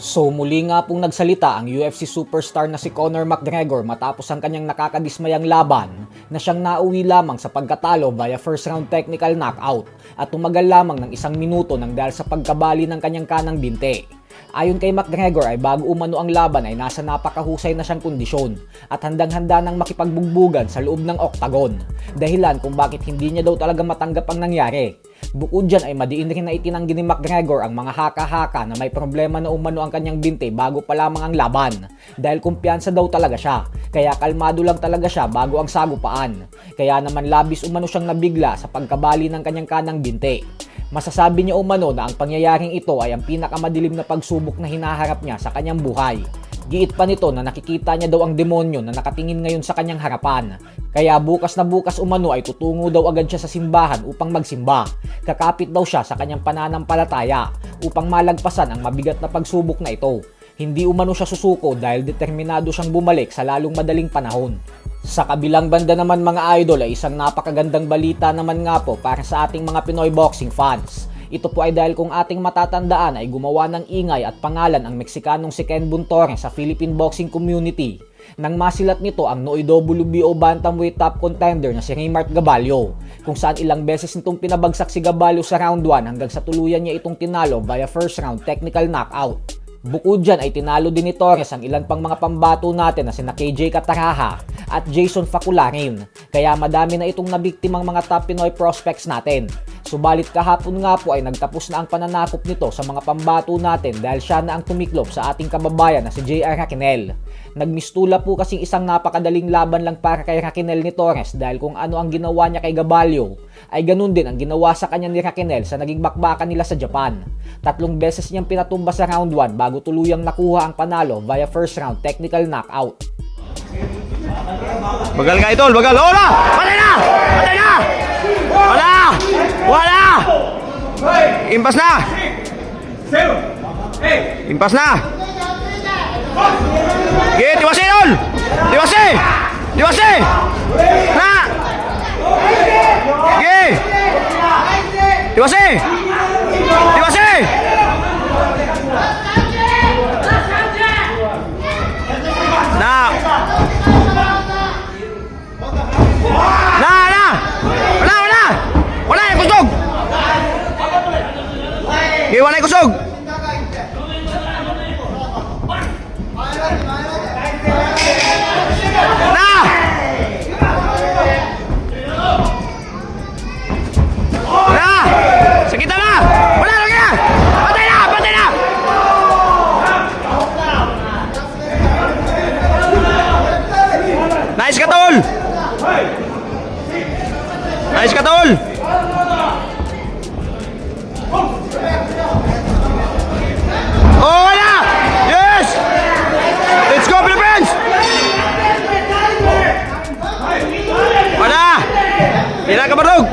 So muli nga pong nagsalita ang UFC superstar na si Conor McGregor matapos ang kanyang nakakadismayang laban na siyang nauwi lamang sa pagkatalo via first round technical knockout at tumagal lamang ng 1 minuto nang dahil sa pagkabali ng kanyang kanang binte. Ayon kay McGregor ay bago umano ang laban ay nasa napakahusay na siyang kondisyon at handang-handa nang makipagbugbugan sa loob ng octagon. Dahilan kung bakit hindi niya daw talaga matanggap ang nangyari. Bukod dyan ay madiin rin na itinanggi ni McGregor ang mga haka-haka na may problema na umano ang kanyang binte bago pa lamang ang laban. Dahil kumpiyansa daw talaga siya, kaya kalmado lang talaga siya bago ang sagupaan. Kaya naman labis umano siyang nabigla sa pagkabali ng kanyang kanang binte. Masasabi niya umano na ang pangyayaring ito ay ang pinakamadilim na pagsubok na hinaharap niya sa kanyang buhay. Giit pa nito na nakikita niya daw ang demonyo na nakatingin ngayon sa kanyang harapan. Kaya bukas na bukas umano ay tutungo daw agad siya sa simbahan upang magsimba. Kakapit daw siya sa kanyang pananampalataya upang malagpasan ang mabigat na pagsubok na ito. Hindi umano siya susuko dahil determinado siyang bumalik sa lalong madaling panahon. Sa kabilang banda naman mga idol ay isang napakagandang balita naman nga po para sa ating mga Pinoy boxing fans. Ito po ay dahil kung ating matatandaan ay gumawa ng ingay at pangalan ang Meksikanong si Ken Buntore sa Philippine boxing community nang masilat nito ang Nooy WBO bantamweight top contender na si Raymart Gabalio, kung saan ilang beses nitong pinabagsak si Gabalio sa round 1 hanggang sa tuluyan niya itong tinalo via first round technical knockout. Bukod dyan ay tinalo din ni Torres ang ilan pang mga pambato natin na sina KJ Cataraha at Jason Facularin, kaya madami na itong nabiktimang mga top Pinoy prospects natin. Subalit kahapon nga po ay nagtapos na ang pananakop nito sa mga pambato natin dahil siya na ang tumiklop sa ating kababayan na si JR Raquinel. Nagmistula po kasing isang napakadaling laban lang para kay Raquinel ni Torres dahil kung ano ang ginawa niya kay Gabalio ay ganun din ang ginawa sa kanya ni Raquinel sa naging bakbakan nila sa Japan. 3 beses niyang pinatumba sa round 1 bago tuluyang nakuha ang panalo via first round technical knockout. Bagal ka idol, bagal. Wala! Patay na! Patay na! Wala! Wala! Impas na! Impas na! Sige, tiwasi idol! Tiwasi! Tiwasi! Na! Sige! Tiwasi! Tiwasi! Na! Wala yung kusog! Wala yung kusog! Na! Na! Sakita na! Wala lang yan! Patay na! Patay na! Nice ka, tol! Nice ka, tol! Oh, wala! Yes! Let's go, Philippines! Wala! Hindi na kabarog!